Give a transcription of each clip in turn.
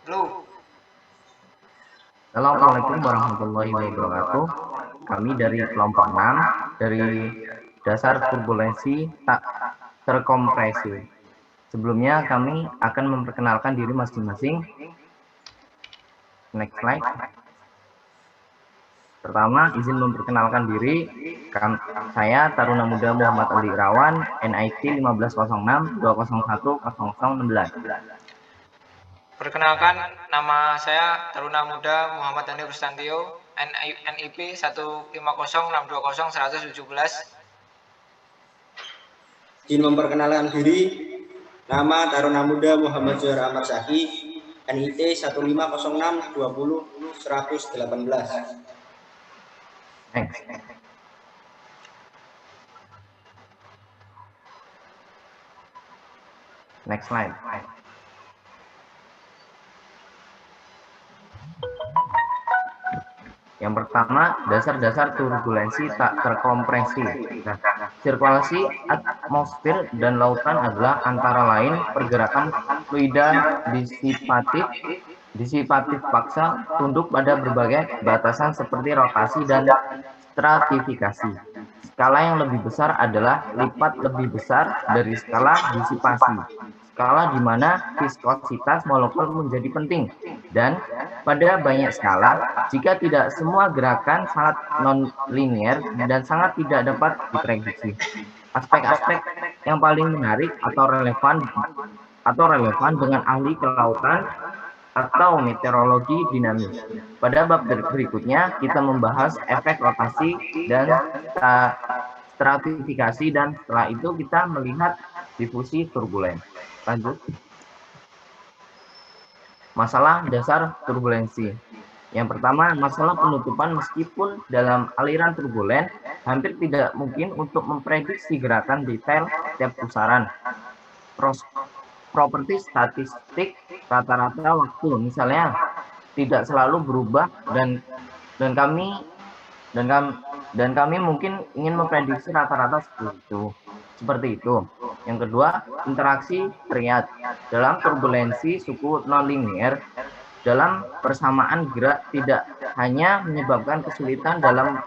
Lu. Assalamualaikum warahmatullahi wabarakatuh. Kami dari kelompok 6 dari dasar turbulensi tak terkompresi. Sebelumnya kami akan memperkenalkan diri masing-masing. Next slide. Pertama, izin memperkenalkan diri. Saya Taruna Muda Muhammad Ali Irawan, NIT 1506 201 0016. Perkenalkan, nama saya Taruna Muda Muhammad Andi Rustantio, NIP 150620117. Izin memperkenalkan diri, nama Taruna Muda Muhammad Zuhair Ahmad Syaki, NIT 1506 20 118. Next. Next slide. Yang pertama, dasar-dasar turbulensi tak terkompresi. Nah, sirkulasi atmosfer dan lautan adalah antara lain pergerakan fluida disipatif paksa, tunduk pada berbagai batasan seperti rotasi dan stratifikasi. Skala yang lebih besar adalah lipat lebih besar dari skala disipasi. Skala di mana viskositas molekul menjadi penting. Dan pada banyak skala, jika tidak semua gerakan sangat non-linear dan sangat tidak dapat diprediksi. Aspek-aspek yang paling menarik atau relevan dengan ahli kelautan atau meteorologi dinamis. Pada bab berikutnya, kita membahas efek rotasi dan stratifikasi, dan setelah itu kita melihat difusi turbulen. Lanjut. Masalah dasar turbulensi. Yang pertama, masalah penutupan. Meskipun dalam aliran turbulen, hampir tidak mungkin untuk memprediksi gerakan detail setiap pusaran. Properti statistik rata-rata waktu, misalnya, tidak selalu berubah dan kami mungkin ingin memprediksi rata-rata seperti itu. Yang kedua, interaksi triad. Dalam turbulensi suku nonlinear, dalam persamaan gerak tidak hanya menyebabkan kesulitan dalam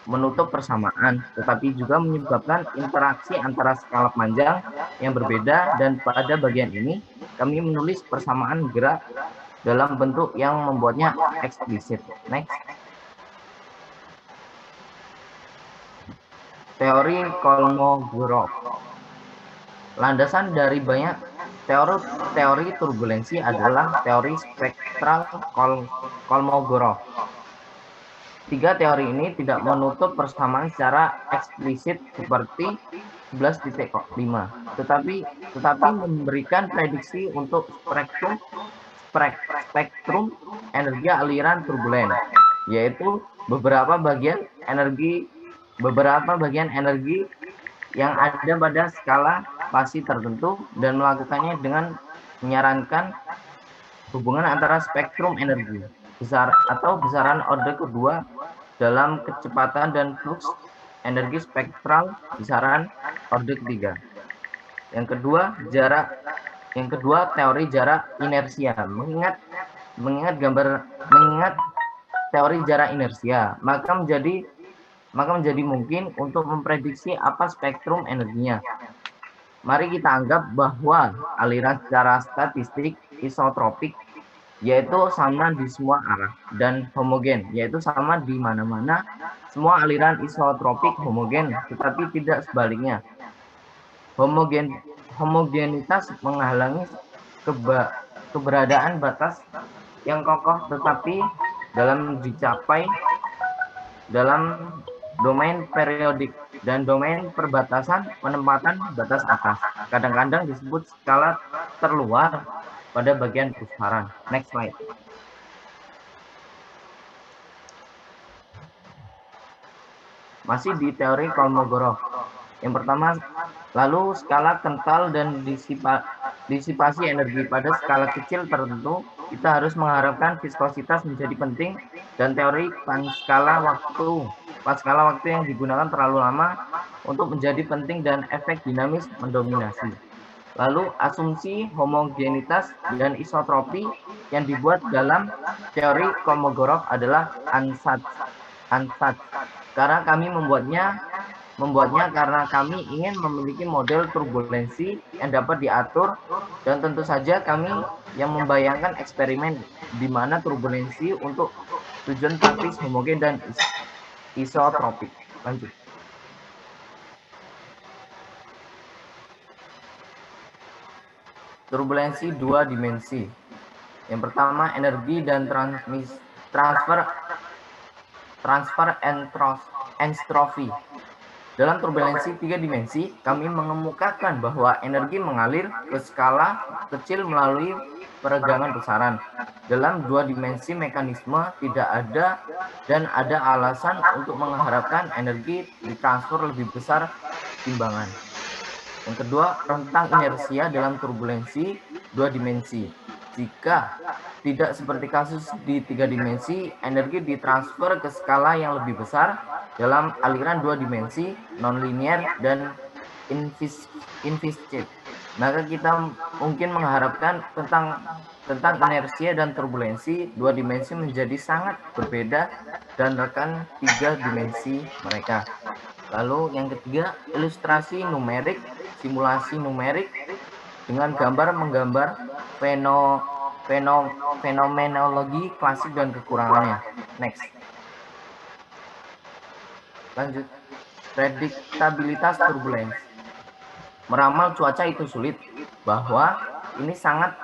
menutup persamaan, tetapi juga menyebabkan interaksi antara skala panjang yang berbeda, dan pada bagian ini kami menulis persamaan gerak dalam bentuk yang membuatnya eksplisit. Next. Teori Kolmogorov. Landasan dari banyak teori turbulensi adalah teori spektral Kolmogorov. Tiga teori ini tidak menutup persamaan secara eksplisit seperti 11.5, tetapi memberikan prediksi untuk spektrum energi aliran turbulen, yaitu beberapa bagian energi yang ada pada skala fasi tertentu, dan melakukannya dengan menyarankan hubungan antara spektrum energi besaran orde kedua dalam kecepatan dan flux energi spektral besaran orde ketiga. Yang kedua teori jarak inersia. Mengingat teori jarak inersia, maka menjadi mungkin untuk memprediksi apa spektrum energinya. Mari kita anggap bahwa aliran secara statistik isotropik, yaitu sama di semua arah, dan homogen, yaitu sama di mana-mana. Semua aliran isotropik homogen, tetapi tidak sebaliknya. Homogenitas menghalangi keberadaan batas yang kokoh, tetapi dalam dicapai dalam domain periodik dan domain perbatasan penempatan batas atas. Kadang-kadang disebut skala terluar pada bagian pusaran. Next slide. Masih di teori Kolmogorov. Yang pertama, lalu skala kental dan disipasi energi. Pada skala kecil tertentu, kita harus mengharapkan viskositas menjadi penting, dan teori panskala waktu yang digunakan terlalu lama untuk menjadi penting, dan efek dinamis mendominasi. Lalu asumsi homogenitas dan isotropi yang dibuat dalam teori Kolmogorov adalah ansatz. Karena kami membuatnya karena kami ingin memiliki model turbulensi yang dapat diatur, dan tentu saja kami yang membayangkan eksperimen di mana turbulensi untuk tujuan praktis homogen dan isotropik. Lanjut. Turbulensi dua dimensi. Yang pertama, energi dan transfer entropy. Dalam turbulensi tiga dimensi, kami mengemukakan bahwa energi mengalir ke skala kecil melalui peregangan besaran. Dalam dua dimensi mekanisme tidak ada dan ada alasan untuk mengharapkan energi ditransfer lebih besar timbangan. Yang kedua, rentang inersia dalam turbulensi dua dimensi. Jika tidak seperti kasus di tiga dimensi, energi ditransfer ke skala yang lebih besar dalam aliran dua dimensi, nonlinear dan inviscid. Maka kita mungkin mengharapkan tentang inersia dan turbulensi dua dimensi menjadi sangat berbeda dan rekan tiga dimensi mereka. Lalu yang ketiga, ilustrasi numerik, simulasi numerik dengan gambar menggambar fenomenologi klasik dan kekurangannya. Next. Lanjut. Prediktabilitas turbulens. Meramal cuaca itu sulit, bahwa ini sangat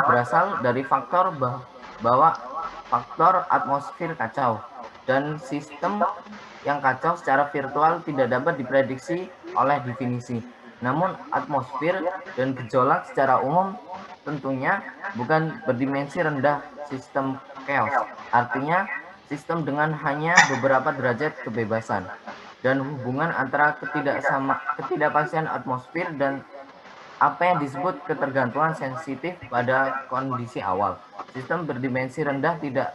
berasal dari faktor atmosfer kacau, dan sistem yang kacau secara virtual tidak dapat diprediksi oleh definisi. Namun atmosfer dan gejolak secara umum tentunya bukan berdimensi rendah sistem chaos. Artinya sistem dengan hanya beberapa derajat kebebasan, dan hubungan antara ketidakpastian atmosfer dan apa yang disebut ketergantungan sensitif pada kondisi awal. Sistem berdimensi rendah tidak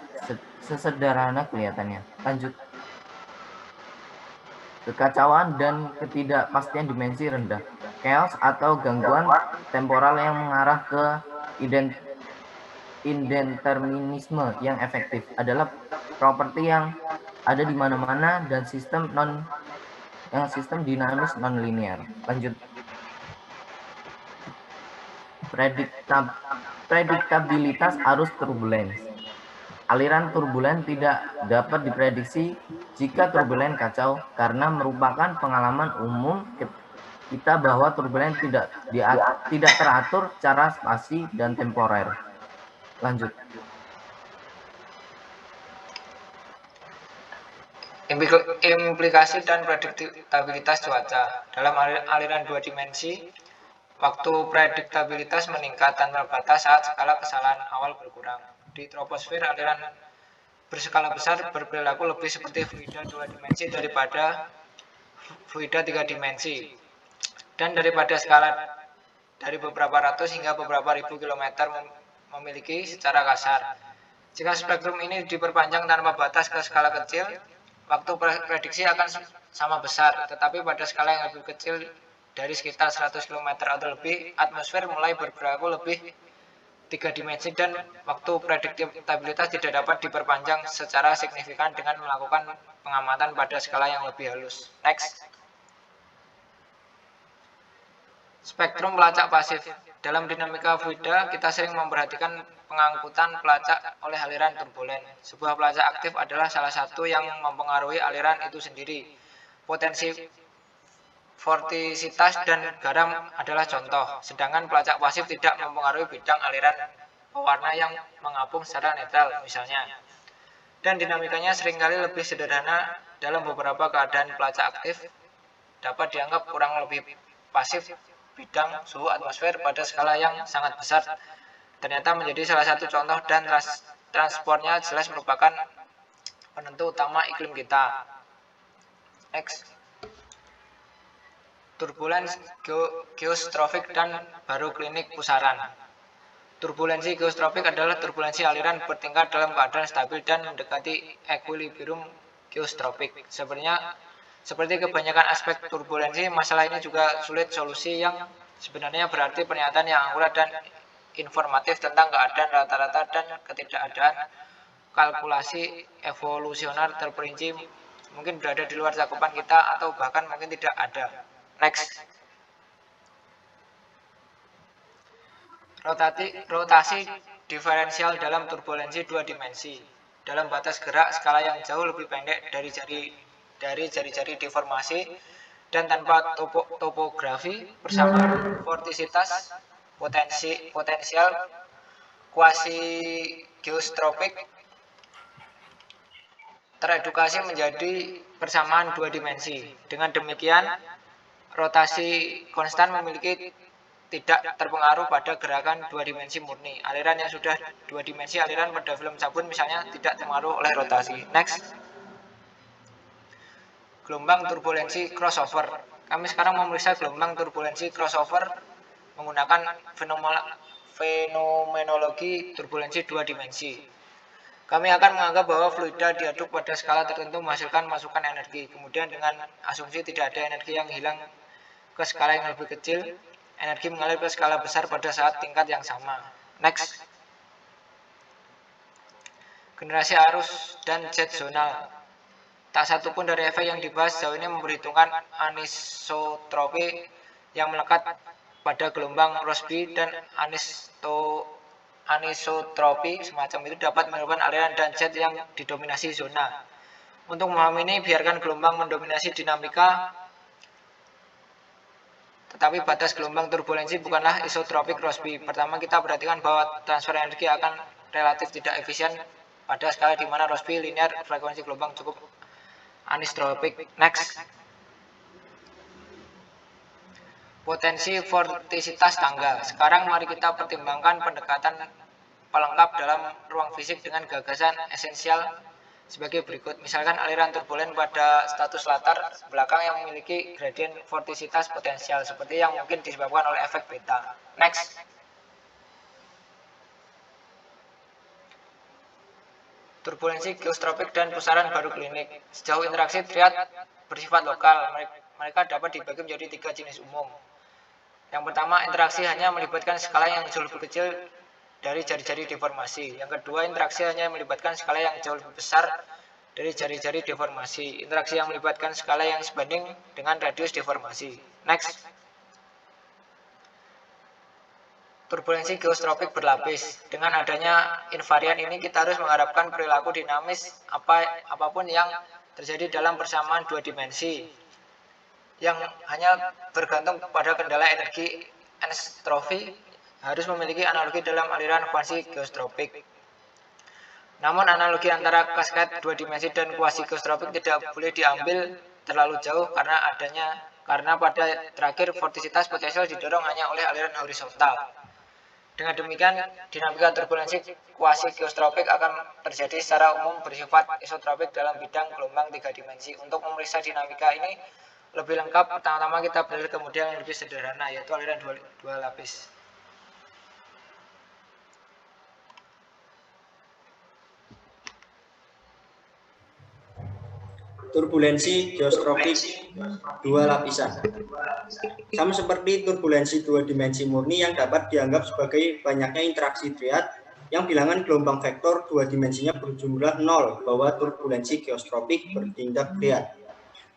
sesederhana kelihatannya. Lanjut. Kekacauan dan ketidakpastian dimensi rendah. Chaos atau gangguan temporal yang mengarah ke indeterminisme yang efektif adalah properti yang ada di mana-mana dan sistem dinamis nonlinear. Lanjut. Prediktabilitas arus turbulens. Aliran turbulen tidak dapat diprediksi jika turbulen kacau, karena merupakan pengalaman umum kita bahwa turbulen tidak teratur secara spasi dan temporer. Lanjut. Implikasi dan prediktabilitas cuaca. Dalam aliran dua dimensi, waktu prediktabilitas meningkat tanpa batas saat skala kesalahan awal berkurang. Di troposfer, aliran berskala besar berperilaku lebih seperti fluida dua dimensi daripada fluida tiga dimensi, dan daripada skala dari beberapa ratus hingga beberapa ribu kilometer memiliki secara kasar. Jika spektrum ini diperpanjang tanpa batas ke skala kecil, waktu prediksi akan sama besar, tetapi pada skala yang lebih kecil dari sekitar 100 km atau lebih, atmosfer mulai berperilaku lebih tiga dimensi, dan waktu prediktabilitas tidak dapat diperpanjang secara signifikan dengan melakukan pengamatan pada skala yang lebih halus. Next. Spektrum pelacak pasif. Dalam dinamika fluida, kita sering memperhatikan pengangkutan pelacak oleh aliran turbulen. Sebuah pelacak aktif adalah salah satu yang mempengaruhi aliran itu sendiri. Potensi vortisitas dan garam adalah contoh, sedangkan pelacak pasif tidak mempengaruhi bidang aliran pewarna yang mengapung secara netral misalnya. Dan dinamikanya seringkali lebih sederhana. Dalam beberapa keadaan pelacak aktif dapat dianggap kurang lebih pasif. Bidang suhu atmosfer pada skala yang sangat besar ternyata menjadi salah satu contoh, dan transportnya jelas merupakan penentu utama iklim kita. Next. Turbulens geostropik dan baroklinik pusaran. Turbulensi geostropik adalah turbulensi aliran bertingkat dalam keadaan stabil dan mendekati equilibrium geostropik. Seperti kebanyakan aspek turbulensi, masalah ini juga sulit solusi yang Sebenarnya berarti pernyataan yang akurat dan informatif tentang keadaan rata-rata dan ketidakadaan kalkulasi evolusioner terperinci mungkin berada di luar cakupan kita atau bahkan mungkin tidak ada. Next. Rotasi diferensial dalam turbulensi dua dimensi dalam batas gerak skala yang jauh lebih pendek dari jari-jari deformasi dan tanpa topografi persamaan vortisitas potensial kuasi geostropik teredukasi menjadi persamaan dua dimensi. Dengan demikian, rotasi konstan memiliki tidak terpengaruh pada gerakan dua dimensi murni. Aliran yang sudah dua dimensi, aliran pada film sabun misalnya, tidak terpengaruh oleh rotasi. Next. Gelombang turbulensi crossover. Kami sekarang memeriksa gelombang turbulensi crossover menggunakan fenomenologi turbulensi dua dimensi. Kami akan menganggap bahwa fluida diaduk pada skala tertentu menghasilkan masukan energi. Kemudian dengan asumsi tidak ada energi yang hilang ke skala yang lebih kecil, energi mengalir ke skala besar pada saat tingkat yang sama. Next. Generasi arus dan jet zonal. Tak satu pun dari efek yang dibahas sejauh ini memperhitungkan anisotropi yang melekat pada gelombang Rossby dan anisotropi semacam itu dapat menyebabkan aliran dan jet yang didominasi zona. Untuk memahami ini, biarkan gelombang mendominasi dinamika, tetapi batas gelombang turbulensi bukanlah isotropik Rossby. Pertama, kita perhatikan bahwa transfer energi akan relatif tidak efisien pada skala di mana Rossby linear, frekuensi gelombang cukup anisotropik. Next. Potensi vortisitas tangga. Sekarang mari kita pertimbangkan pendekatan pelengkap dalam ruang fisik dengan gagasan esensial sebagai berikut. Misalkan aliran turbulen pada status latar belakang yang memiliki gradien vortisitas potensial seperti yang mungkin disebabkan oleh efek beta. Next. Turbulensi geostropik dan pusaran baru klinik. Sejauh interaksi triad bersifat lokal, mereka dapat dibagi menjadi tiga jenis umum. Yang pertama, interaksi hanya melibatkan skala yang jauh lebih kecil dari jari-jari deformasi. Yang kedua, interaksi hanya melibatkan skala yang jauh lebih besar dari jari-jari deformasi. Interaksi yang melibatkan skala yang sebanding dengan radius deformasi. Next. Turbulensi geostropik berlapis. Dengan adanya invarian ini, kita harus mengharapkan perilaku dinamis apapun yang terjadi dalam persamaan dua dimensi yang hanya bergantung pada kendala energi anisotropy harus memiliki analogi dalam aliran kuasi geostropik. Namun analogi antara kasket dua dimensi dan kuasi geostropik tidak boleh diambil terlalu jauh karena pada terakhir vortisitas potensial didorong hanya oleh aliran horizontal. Dengan demikian, dinamika turbulensi kuasi geostropik akan terjadi secara umum bersifat isotropik dalam bidang gelombang tiga dimensi. Untuk memeriksa dinamika ini lebih lengkap, pertama-tama kita beralih ke model yang lebih sederhana, yaitu aliran dua lapis. Turbulensi geostropik dua lapisan. Sama seperti turbulensi dua dimensi murni yang dapat dianggap sebagai banyaknya interaksi triad yang bilangan gelombang vektor dua dimensinya berjumlah 0 bahwa turbulensi geostropik bertindak triad.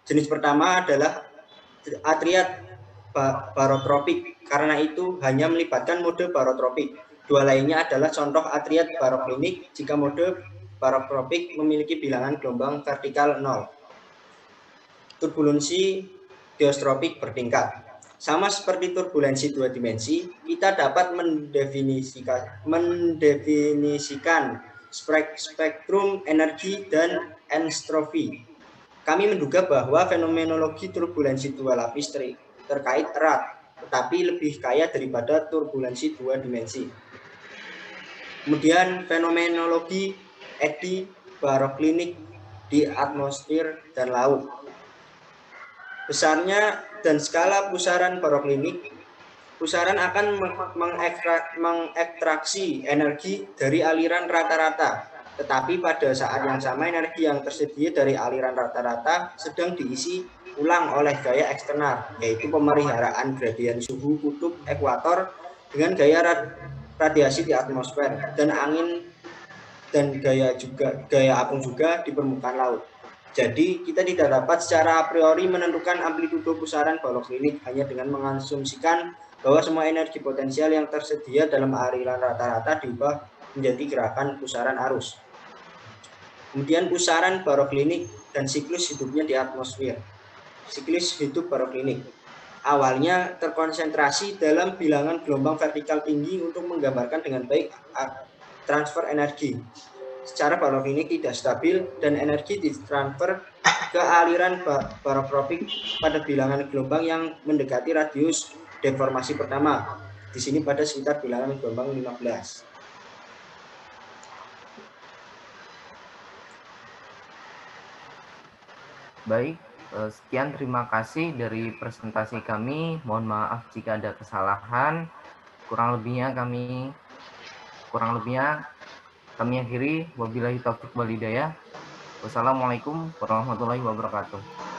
Jenis pertama adalah atriad barotropik, karena itu hanya melibatkan mode barotropik. Dua lainnya adalah contoh atriad baroklinik jika mode barotropik memiliki bilangan gelombang vertikal 0. Turbulensi geostropik bertingkat. Sama seperti turbulensi dua dimensi, kita dapat mendefinisikan spektrum energi dan entropy. Kami menduga bahwa fenomenologi turbulensi dua lapis terkait erat, tetapi lebih kaya daripada turbulensi dua dimensi. Kemudian fenomenologi eddy baroklinik di atmosfer dan laut. Besarnya dan skala pusaran baroklinik, pusaran akan mengekstraksi energi dari aliran rata-rata, Tetapi pada saat yang sama energi yang tersedia dari aliran rata-rata sedang diisi ulang oleh gaya eksternal, yaitu pemeliharaan gradien suhu kutub ekuator dengan gaya radiasi di atmosfer dan angin dan gaya apung juga di permukaan laut. Jadi kita tidak dapat secara a priori menentukan amplitudo pusaran baroklinik hanya dengan mengasumsikan bahwa semua energi potensial yang tersedia dalam aliran rata-rata diubah menjadi gerakan pusaran arus. Kemudian pusaran baroklinik dan siklus hidupnya di atmosfer. Siklus hidup baroklinik awalnya terkonsentrasi dalam bilangan gelombang vertikal tinggi untuk menggambarkan dengan baik transfer energi. Secara baroklinik tidak stabil dan energi ditransfer ke aliran barotropik pada bilangan gelombang yang mendekati radius deformasi pertama. Di sini pada sekitar bilangan gelombang 15. Baik, sekian terima kasih dari presentasi kami. Mohon maaf jika ada kesalahan. Kurang lebihnya kami akhiri. Wabillahi taufiq wal hidayah. Wassalamualaikum warahmatullahi wabarakatuh.